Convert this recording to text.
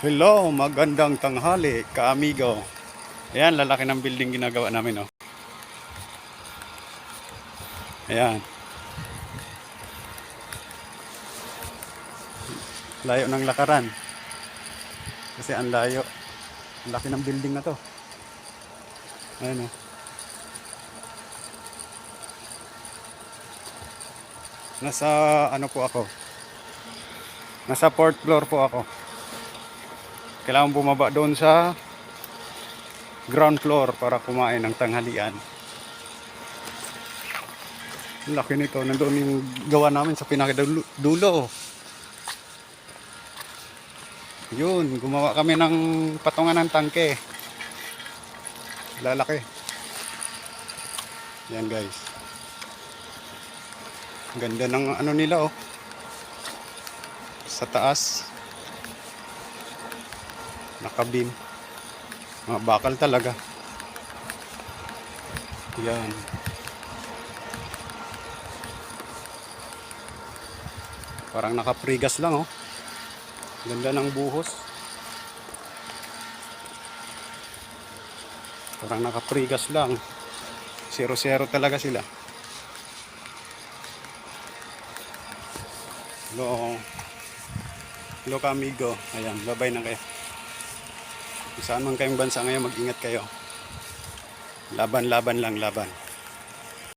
Hello, magandang tanghali, ka-amigo. Ayan, lalaki ng building ginagawa namin, oh. Ayan. Layo ng lakaran. Kasi ang layo. Ang laki ng building na to. Ayan, oh. Nasa, ano po ako? Nasa 4th floor po ako. Kailangan bumaba doon sa ground floor para kumain ng tanghalian. Ang laki nito. Nandoon yung gawa namin sa pinakadulo. Yun, gumawa kami ng patungan ng tangke. Lalaki. Yan guys. Ganda ng ano nila, oh. Sa taas. Nakabim. Mga bakal talaga. Yan. Parang nakaprigas lang, oh. Ganda ng buhos. Parang nakaprigas lang. 0-0 talaga sila. Hello. Hello ka-amigo. Ayan, babay na kayo. Kung saan man kayong bansa ngayon, mag-ingat kayo. Laban lang, laban.